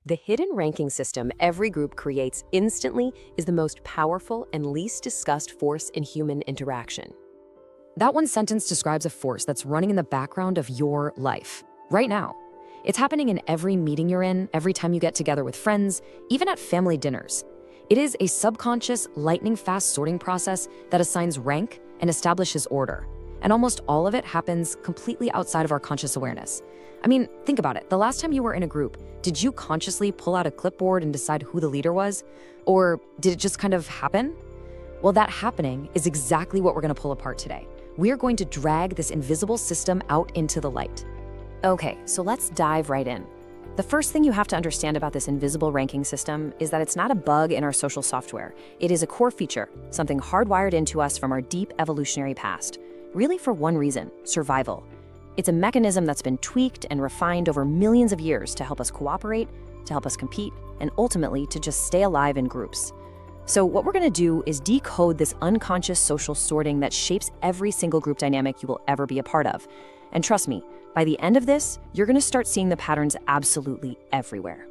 The hidden ranking system every group creates instantly is the most powerful and least discussed force in human interaction. That one sentence describes a force that's running in the background of your life, right now. It's happening in every meeting you're in, every time you get together with friends, even at family dinners. It is a subconscious, lightning-fast sorting process that assigns rank and establishes order. And almost all of it happens completely outside of our conscious awareness. I mean, think about it. The last time you were in a group, did you consciously pull out a clipboard and decide who the leader was? Or did it just kind of happen? Well, that happening is exactly what we're going to pull apart today. We're going to drag this invisible system out into the light. Okay, so let's dive right in. The first thing you have to understand about this invisible ranking system is that it's not a bug in our social software. It is a core feature, something hardwired into us from our deep evolutionary past. Really for one reason: survival. It's a mechanism that's been tweaked and refined over millions of years to help us cooperate, to help us compete, and ultimately to just stay alive in groups. So what we're going to do is decode this unconscious social sorting that shapes every single group dynamic you will ever be a part of. And trust me, by the end of this, you're going to start seeing the patterns absolutely everywhere.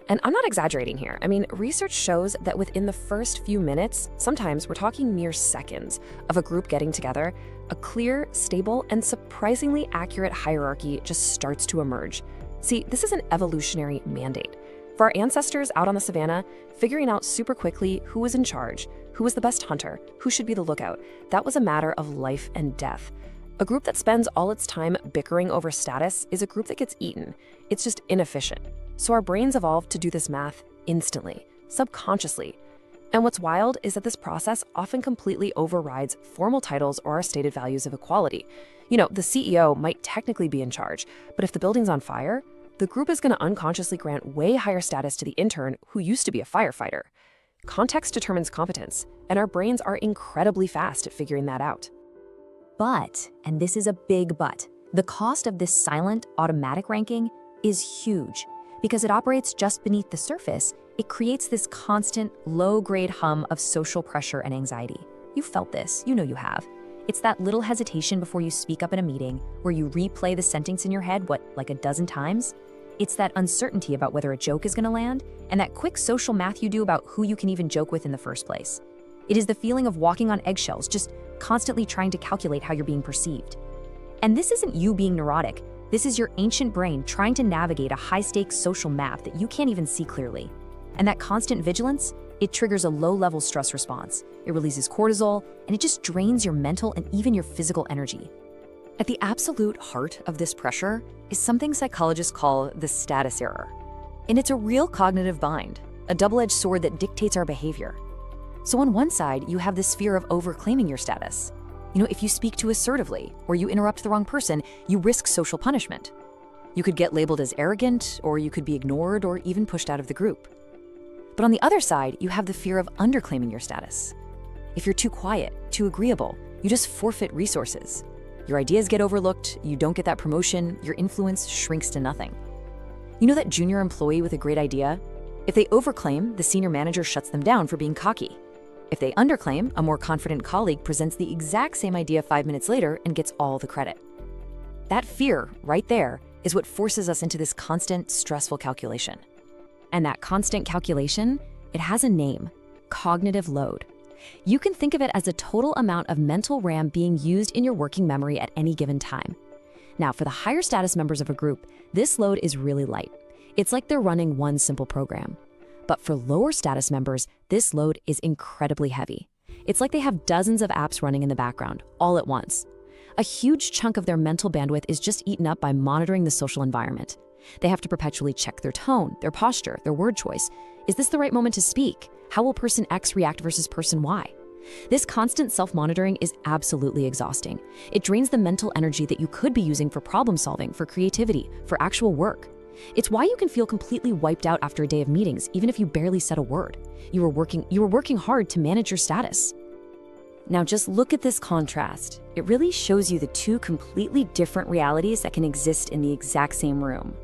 And I'm not exaggerating here. I mean, research shows that within the first few minutes, sometimes we're talking mere seconds, of a group getting together, a clear, stable, and surprisingly accurate hierarchy just starts to emerge. See, this is an evolutionary mandate. For our ancestors out on the savannah, figuring out super quickly who was in charge, who was the best hunter, who should be the lookout, that was a matter of life and death. A group that spends all its time bickering over status is a group that gets eaten. It's just inefficient. So our brains evolved to do this math instantly, subconsciously. And what's wild is that this process often completely overrides formal titles or our stated values of equality. You know, the CEO might technically be in charge, but if the building's on fire, the group is going to unconsciously grant way higher status to the intern who used to be a firefighter. Context determines competence, and our brains are incredibly fast at figuring that out. But, and this is a big but, the cost of this silent, automatic ranking is huge. Because it operates just beneath the surface, it creates this constant, low-grade hum of social pressure and anxiety. You've felt this, you know you have. It's that little hesitation before you speak up in a meeting, where you replay the sentence in your head, like a dozen times? It's that uncertainty about whether a joke is gonna land, and that quick social math you do about who you can even joke with in the first place. It is the feeling of walking on eggshells, just constantly trying to calculate how you're being perceived. And this isn't you being neurotic. This is your ancient brain trying to navigate a high-stakes social map that you can't even see clearly. And that constant vigilance, it triggers a low-level stress response. It releases cortisol, and it just drains your mental and even your physical energy. At the absolute heart of this pressure is something psychologists call the status error. And it's a real cognitive bind, a double-edged sword that dictates our behavior. So on one side, you have this fear of overclaiming your status. You know, if you speak too assertively or you interrupt the wrong person, you risk social punishment. You could get labeled as arrogant, or you could be ignored or even pushed out of the group. But on the other side, you have the fear of underclaiming your status. If you're too quiet, too agreeable, you just forfeit resources. Your ideas get overlooked, you don't get that promotion, your influence shrinks to nothing. You know that junior employee with a great idea? If they overclaim, the senior manager shuts them down for being cocky. If they underclaim, a more confident colleague presents the exact same idea 5 minutes later and gets all the credit. That fear, right there, is what forces us into this constant, stressful calculation. And that constant calculation, it has a name: cognitive load. You can think of it as a total amount of mental RAM being used in your working memory at any given time. Now, for the higher status members of a group, this load is really light. It's like they're running one simple program. But for lower status members, this load is incredibly heavy. It's like they have dozens of apps running in the background, all at once. A huge chunk of their mental bandwidth is just eaten up by monitoring the social environment. They have to perpetually check their tone, their posture, their word choice. Is this the right moment to speak? How will person X react versus person Y? This constant self-monitoring is absolutely exhausting. It drains the mental energy that you could be using for problem solving, for creativity, for actual work. It's why you can feel completely wiped out after a day of meetings, even if you barely said a word. You were working hard to manage your status. Now just look at this contrast. It really shows you the two completely different realities that can exist in the exact same room.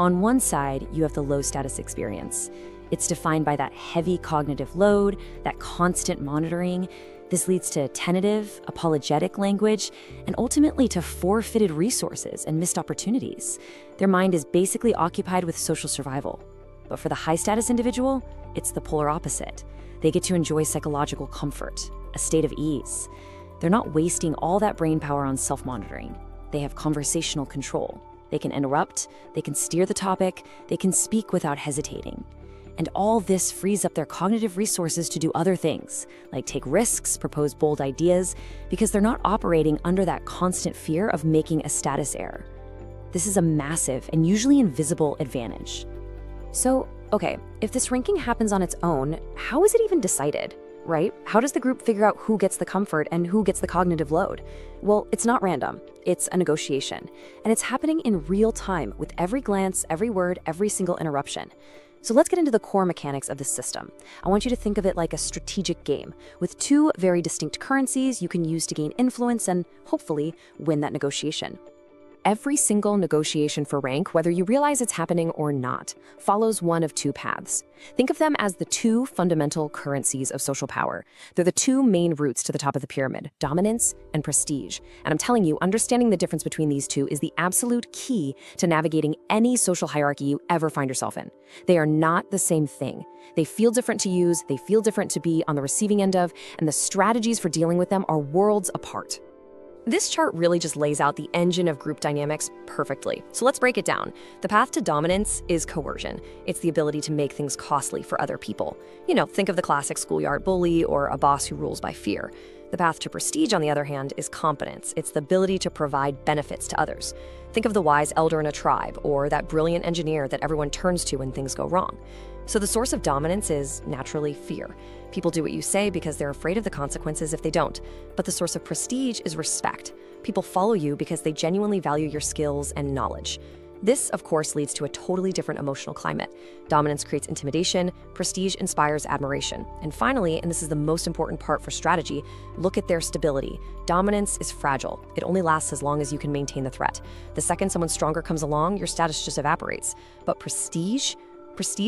On one side, you have the low status experience. It's defined by that heavy cognitive load, that constant monitoring. This leads to tentative, apologetic language, and ultimately to forfeited resources and missed opportunities. Their mind is basically occupied with social survival. But for the high-status individual, it's the polar opposite. They get to enjoy psychological comfort, a state of ease. They're not wasting all that brain power on self-monitoring. They have conversational control. They can interrupt, they can steer the topic, they can speak without hesitating. And all this frees up their cognitive resources to do other things, like take risks, propose bold ideas, because they're not operating under that constant fear of making a status error. This is a massive and usually invisible advantage. So, okay, if this ranking happens on its own, how is it even decided, right? How does the group figure out who gets the comfort and who gets the cognitive load? Well, it's not random. It's a negotiation. And it's happening in real time with every glance, every word, every single interruption. So let's get into the core mechanics of the system. I want you to think of it like a strategic game with two very distinct currencies you can use to gain influence and, hopefully, win that negotiation. Every single negotiation for rank, whether you realize it's happening or not, follows one of two paths. Think of them as the two fundamental currencies of social power. They're the two main routes to the top of the pyramid, dominance and prestige. And I'm telling you, understanding the difference between these two is the absolute key to navigating any social hierarchy you ever find yourself in. They are not the same thing. They feel different to use, they feel different to be on the receiving end of, and the strategies for dealing with them are worlds apart. This chart really just lays out the engine of group dynamics perfectly. So let's break it down. The path to dominance is coercion. It's the ability to make things costly for other people. You know, think of the classic schoolyard bully or a boss who rules by fear. The path to prestige, on the other hand, is competence. It's the ability to provide benefits to others. Think of the wise elder in a tribe or that brilliant engineer that everyone turns to when things go wrong. So the source of dominance is naturally fear. People do what you say because they're afraid of the consequences if they don't. But the source of prestige is respect. People follow you because they genuinely value your skills and knowledge. This, of course, leads to a totally different emotional climate. Dominance creates intimidation, prestige inspires admiration. And finally, and this is the most important part for strategy, look at their stability. Dominance is fragile. It only lasts as long as you can maintain the threat. The second someone stronger comes along, your status just evaporates. But prestige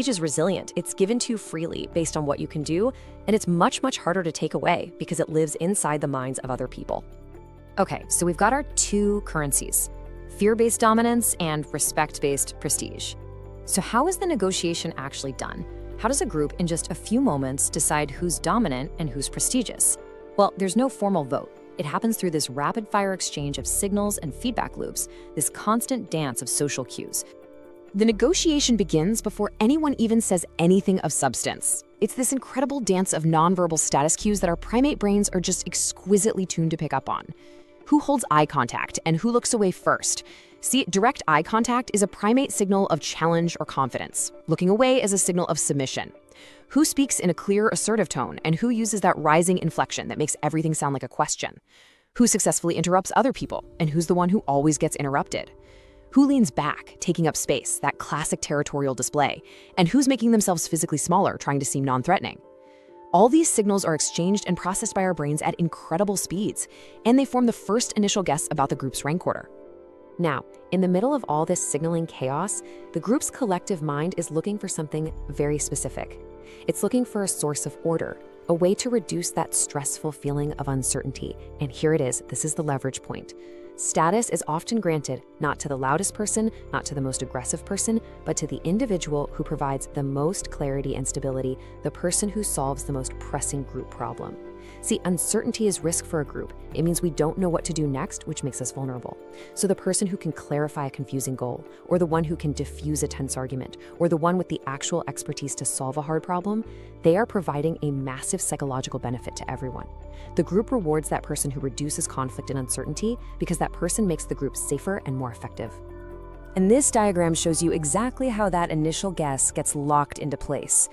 is resilient. It's given to you freely based on what you can do, and it's much, much harder to take away because it lives inside the minds of other people. Okay, so we've got our two currencies, fear-based dominance and respect-based prestige. So how is the negotiation actually done? How does a group in just a few moments decide who's dominant and who's prestigious? Well, there's no formal vote. It happens through this rapid-fire exchange of signals and feedback loops, this constant dance of social cues. The negotiation begins before anyone even says anything of substance. It's this incredible dance of nonverbal status cues that our primate brains are just exquisitely tuned to pick up on. Who holds eye contact and who looks away first? See, direct eye contact is a primate signal of challenge or confidence. Looking away is a signal of submission. Who speaks in a clear, assertive tone and who uses that rising inflection that makes everything sound like a question? Who successfully interrupts other people and who's the one who always gets interrupted? Who leans back, taking up space, that classic territorial display, and who's making themselves physically smaller, trying to seem non-threatening? All these signals are exchanged and processed by our brains at incredible speeds, and they form the first initial guess about the group's rank order. Now, in the middle of all this signaling chaos, the group's collective mind is looking for something very specific. It's looking for a source of order, a way to reduce that stressful feeling of uncertainty. And here it is, this is the leverage point. Status is often granted not to the loudest person, not to the most aggressive person, but to the individual who provides the most clarity and stability, the person who solves the most pressing group problem. See, uncertainty is risk for a group. It means we don't know what to do next, which makes us vulnerable. So the person who can clarify a confusing goal, or the one who can diffuse a tense argument, or the one with the actual expertise to solve a hard problem, they are providing a massive psychological benefit to everyone. The group rewards that person who reduces conflict and uncertainty because that person makes the group safer and more effective. And this diagram shows you exactly how that initial guess gets locked into place.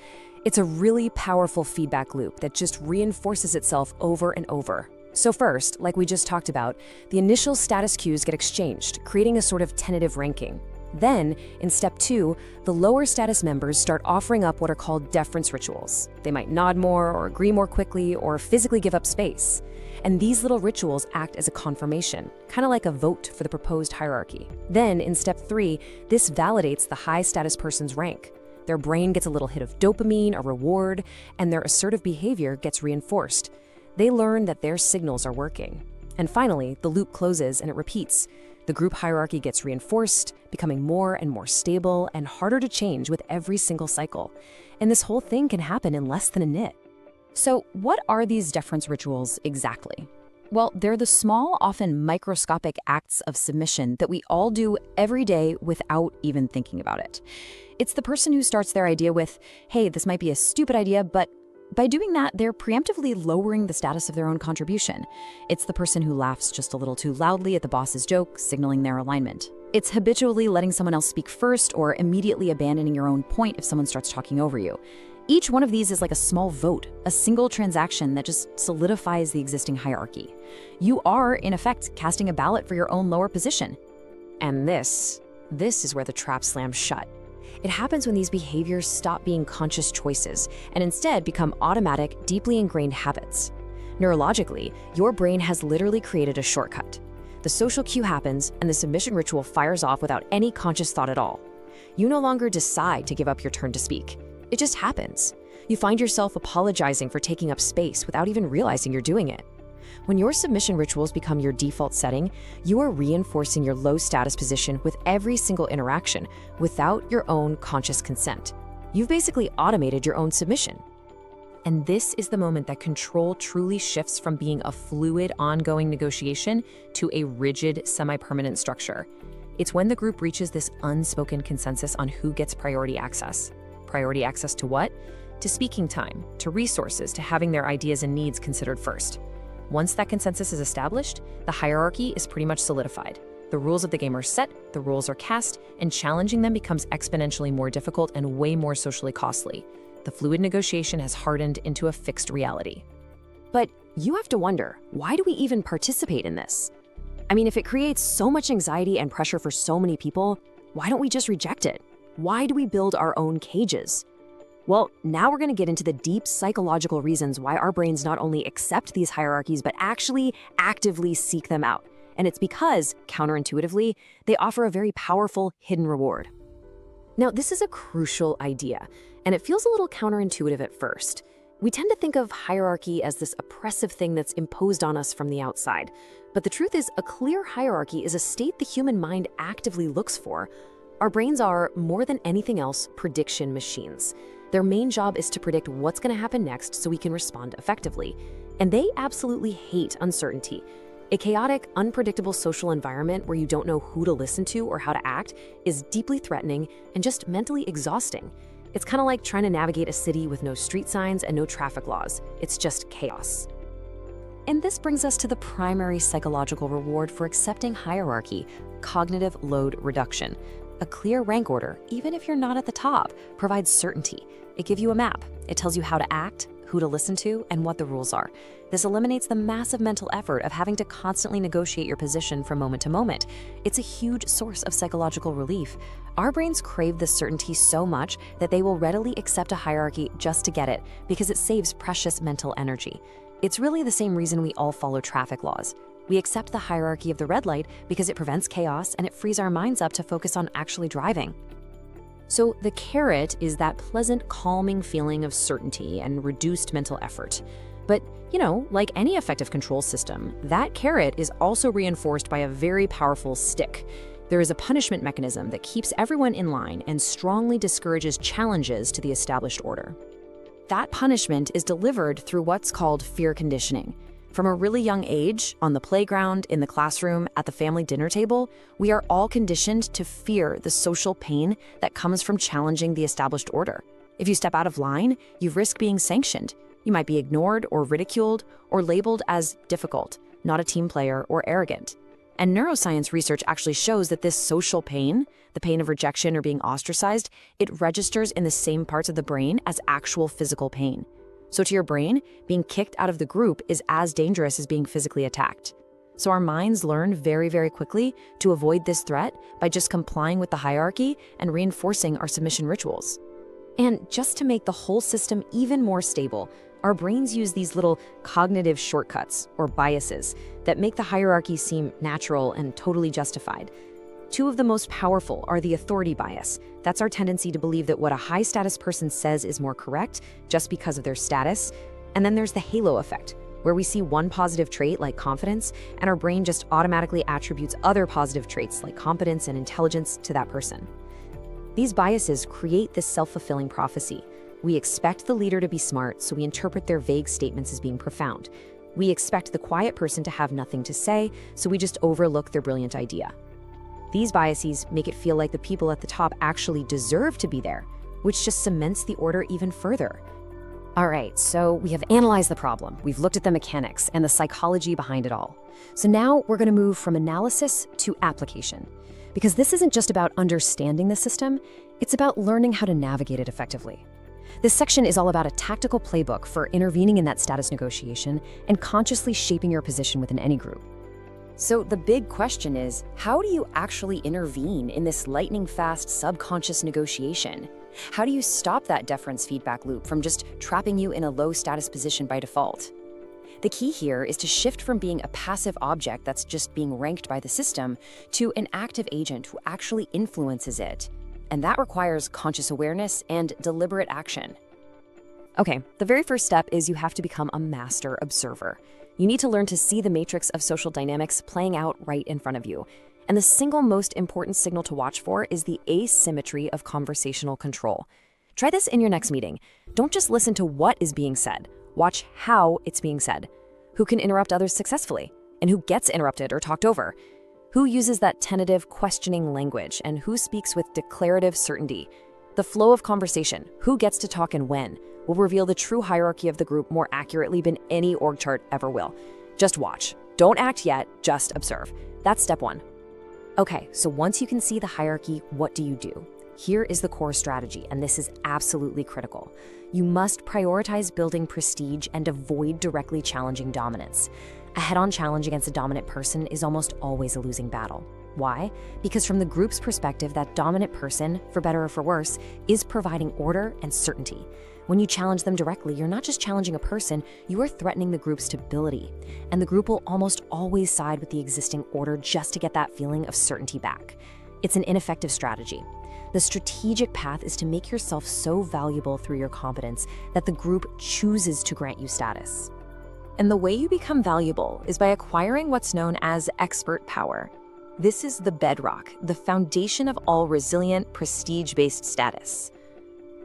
It's a really powerful feedback loop that just reinforces itself over and over. So first, like we just talked about, the initial status cues get exchanged, creating a sort of tentative ranking. Then, in step 2, the lower status members start offering up what are called deference rituals. They might nod more or agree more quickly or physically give up space. And these little rituals act as a confirmation, kind of like a vote for the proposed hierarchy. Then, in step 3, this validates the high status person's rank. Their brain gets a little hit of dopamine, a reward, and their assertive behavior gets reinforced. They learn that their signals are working. And finally, the loop closes and it repeats. The group hierarchy gets reinforced, becoming more and more stable and harder to change with every single cycle. And this whole thing can happen in less than a nit. So, what are these deference rituals exactly? Well, they're the small, often microscopic acts of submission that we all do every day without even thinking about it. It's the person who starts their idea with, hey, this might be a stupid idea, but by doing that, they're preemptively lowering the status of their own contribution. It's the person who laughs just a little too loudly at the boss's joke, signaling their alignment. It's habitually letting someone else speak first or immediately abandoning your own point if someone starts talking over you. Each one of these is like a small vote, a single transaction that just solidifies the existing hierarchy. You are, in effect, casting a ballot for your own lower position. And this is where the trap slams shut. It happens when these behaviors stop being conscious choices and instead become automatic, deeply ingrained habits. Neurologically, your brain has literally created a shortcut. The social cue happens and the submission ritual fires off without any conscious thought at all. You no longer decide to give up your turn to speak. It just happens. You find yourself apologizing for taking up space without even realizing you're doing it. When your submission rituals become your default setting, you are reinforcing your low status position with every single interaction without your own conscious consent. You've basically automated your own submission. And this is the moment that control truly shifts from being a fluid, ongoing negotiation to a rigid, semi-permanent structure. It's when the group reaches this unspoken consensus on who gets priority access. Priority access to what? To speaking time, to resources, to having their ideas and needs considered first. Once that consensus is established, the hierarchy is pretty much solidified. The rules of the game are set, the rules are cast, and challenging them becomes exponentially more difficult and way more socially costly. The fluid negotiation has hardened into a fixed reality. But you have to wonder, why do we even participate in this? I mean, if it creates so much anxiety and pressure for so many people, why don't we just reject it? Why do we build our own cages? Well, now we're going to get into the deep psychological reasons why our brains not only accept these hierarchies, but actually actively seek them out. And it's because, counterintuitively, they offer a very powerful hidden reward. Now, this is a crucial idea, and it feels a little counterintuitive at first. We tend to think of hierarchy as this oppressive thing that's imposed on us from the outside. But the truth is, a clear hierarchy is a state the human mind actively looks for. Our brains are, more than anything else, prediction machines. Their main job is to predict what's going to happen next so we can respond effectively. And they absolutely hate uncertainty. A chaotic, unpredictable social environment where you don't know who to listen to or how to act is deeply threatening and just mentally exhausting. It's kind of like trying to navigate a city with no street signs and no traffic laws. It's just chaos. And this brings us to the primary psychological reward for accepting hierarchy: cognitive load reduction. A clear rank order, even if you're not at the top, provides certainty. It gives you a map. It tells you how to act, who to listen to, and what the rules are. This eliminates the massive mental effort of having to constantly negotiate your position from moment to moment. It's a huge source of psychological relief. Our brains crave this certainty so much that they will readily accept a hierarchy just to get it, because it saves precious mental energy. It's really the same reason we all follow traffic laws. We accept the hierarchy of the red light because it prevents chaos and it frees our minds up to focus on actually driving. So the carrot is that pleasant, calming feeling of certainty and reduced mental effort. But, like any effective control system, that carrot is also reinforced by a very powerful stick. There is a punishment mechanism that keeps everyone in line and strongly discourages challenges to the established order. That punishment is delivered through what's called fear conditioning. From a really young age, on the playground, in the classroom, at the family dinner table, we are all conditioned to fear the social pain that comes from challenging the established order. If you step out of line, you risk being sanctioned. You might be ignored or ridiculed or labeled as difficult, not a team player, or arrogant. And neuroscience research actually shows that this social pain, the pain of rejection or being ostracized, it registers in the same parts of the brain as actual physical pain. So to your brain, being kicked out of the group is as dangerous as being physically attacked. So our minds learn very, very quickly to avoid this threat by just complying with the hierarchy and reinforcing our submission rituals. And just to make the whole system even more stable, our brains use these little cognitive shortcuts, or biases, that make the hierarchy seem natural and totally justified. Two of the most powerful are the authority bias. That's our tendency to believe that what a high-status person says is more correct just because of their status. And then there's the halo effect, where we see one positive trait like confidence, and our brain just automatically attributes other positive traits like competence and intelligence to that person. These biases create this self-fulfilling prophecy. We expect the leader to be smart, so we interpret their vague statements as being profound. We expect the quiet person to have nothing to say, so we just overlook their brilliant idea. These biases make it feel like the people at the top actually deserve to be there, which just cements the order even further. All right, so we have analyzed the problem, we've looked at the mechanics and the psychology behind it all. So now we're going to move from analysis to application. Because this isn't just about understanding the system, it's about learning how to navigate it effectively. This section is all about a tactical playbook for intervening in that status negotiation and consciously shaping your position within any group. So the big question is, how do you actually intervene in this lightning-fast subconscious negotiation? How do you stop that deference feedback loop from just trapping you in a low-status position by default? The key here is to shift from being a passive object that's just being ranked by the system to an active agent who actually influences it. And that requires conscious awareness and deliberate action. Okay, the very first step is you have to become a master observer. You need to learn to see the matrix of social dynamics playing out right in front of you. And the single most important signal to watch for is the asymmetry of conversational control. Try this in your next meeting. Don't just listen to what is being said. Watch how it's being said. Who can interrupt others successfully? And who gets interrupted or talked over? Who uses that tentative, questioning language? And who speaks with declarative certainty? The flow of conversation, who gets to talk and when, will reveal the true hierarchy of the group more accurately than any org chart ever will. Just watch. Don't act yet, just observe. That's step one. Okay, so once you can see the hierarchy, what do you do? Here is the core strategy, and this is absolutely critical. You must prioritize building prestige and avoid directly challenging dominance. A head-on challenge against a dominant person is almost always a losing battle. Why? Because from the group's perspective, that dominant person, for better or for worse, is providing order and certainty. When you challenge them directly, you're not just challenging a person, you are threatening the group's stability. And the group will almost always side with the existing order just to get that feeling of certainty back. It's an ineffective strategy. The strategic path is to make yourself so valuable through your competence that the group chooses to grant you status. And the way you become valuable is by acquiring what's known as expert power. This is the bedrock, the foundation of all resilient, prestige-based status.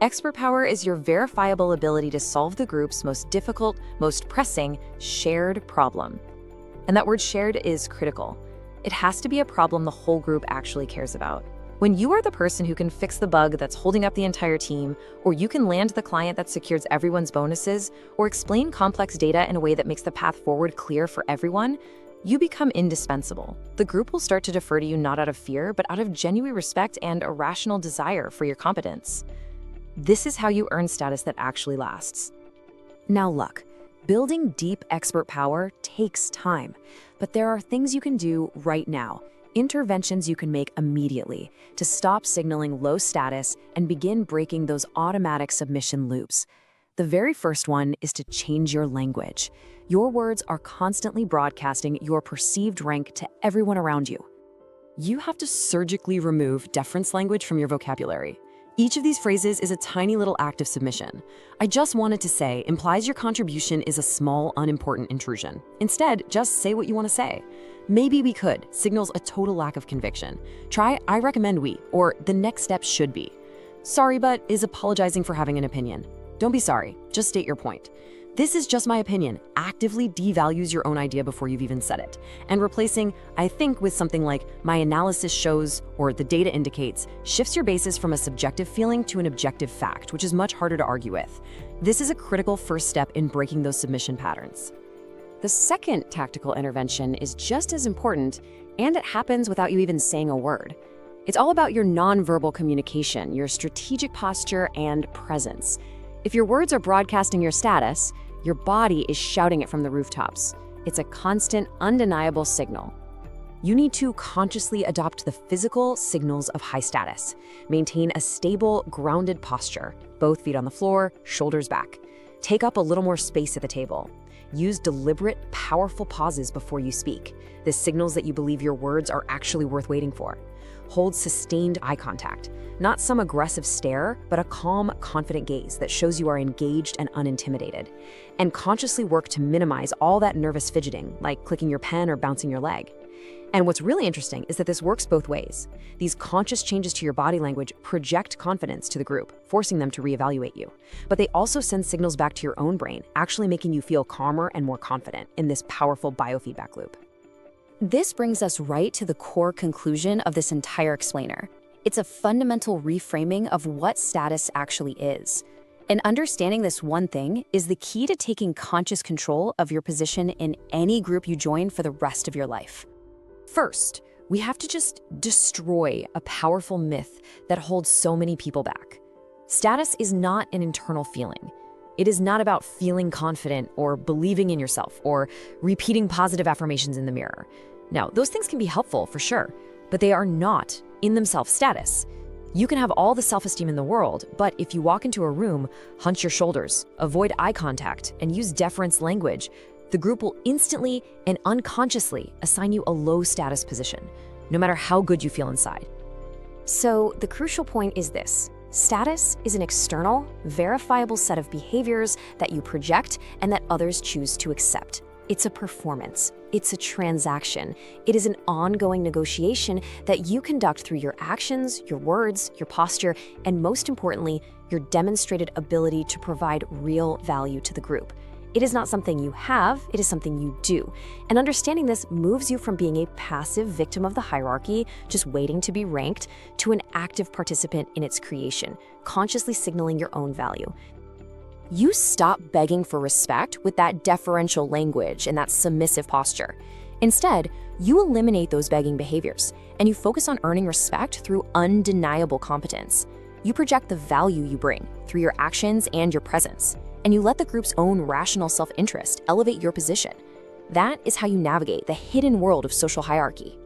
Expert power is your verifiable ability to solve the group's most difficult, most pressing, shared problem. And that word shared is critical. It has to be a problem the whole group actually cares about. When you are the person who can fix the bug that's holding up the entire team, or you can land the client that secures everyone's bonuses, or explain complex data in a way that makes the path forward clear for everyone, you become indispensable. The group will start to defer to you not out of fear, but out of genuine respect and a rational desire for your competence. This is how you earn status that actually lasts. Now look, building deep expert power takes time, but there are things you can do right now. Interventions you can make immediately to stop signaling low status and begin breaking those automatic submission loops. The very first one is to change your language. Your words are constantly broadcasting your perceived rank to everyone around you. You have to surgically remove deference language from your vocabulary. Each of these phrases is a tiny little act of submission. I just wanted to say implies your contribution is a small, unimportant intrusion. Instead, just say what you want to say. Maybe we could signals a total lack of conviction. Try I recommend we, or the next step should be. Sorry, but is apologizing for having an opinion. Don't be sorry, just state your point. This is just my opinion actively devalues your own idea before you've even said it. And replacing I think with something like my analysis shows or the data indicates shifts your basis from a subjective feeling to an objective fact, which is much harder to argue with. This is a critical first step in breaking those submission patterns. The second tactical intervention is just as important, and it happens without you even saying a word. It's all about your nonverbal communication, your strategic posture, and presence. If your words are broadcasting your status, your body is shouting it from the rooftops. It's a constant, undeniable signal. You need to consciously adopt the physical signals of high status. Maintain a stable, grounded posture, both feet on the floor, shoulders back. Take up a little more space at the table. Use deliberate, powerful pauses before you speak. This signals that you believe your words are actually worth waiting for. Hold sustained eye contact. Not some aggressive stare, but a calm, confident gaze that shows you are engaged and unintimidated. And consciously work to minimize all that nervous fidgeting, like clicking your pen or bouncing your leg. And what's really interesting is that this works both ways. These conscious changes to your body language project confidence to the group, forcing them to reevaluate you. But they also send signals back to your own brain, actually making you feel calmer and more confident in this powerful biofeedback loop. This brings us right to the core conclusion of this entire explainer. It's a fundamental reframing of what status actually is. And understanding this one thing is the key to taking conscious control of your position in any group you join for the rest of your life. First, we have to just destroy a powerful myth that holds so many people back. Status is not an internal feeling. It is not about feeling confident or believing in yourself or repeating positive affirmations in the mirror. Now, those things can be helpful for sure, but they are not in themselves status. You can have all the self-esteem in the world, but if you walk into a room, hunch your shoulders, avoid eye contact, and use deference language, the group will instantly and unconsciously assign you a low status position, no matter how good you feel inside. So the crucial point is this. Status is an external, verifiable set of behaviors that you project and that others choose to accept. It's a performance. It's a transaction. It is an ongoing negotiation that you conduct through your actions, your words, your posture, and most importantly, your demonstrated ability to provide real value to the group. It is not something you have, it is something you do. And understanding this moves you from being a passive victim of the hierarchy, just waiting to be ranked, to an active participant in its creation, consciously signaling your own value. You stop begging for respect with that deferential language and that submissive posture. Instead, you eliminate those begging behaviors, and you focus on earning respect through undeniable competence. You project the value you bring through your actions and your presence, and you let the group's own rational self-interest elevate your position. That is how you navigate the hidden world of social hierarchy.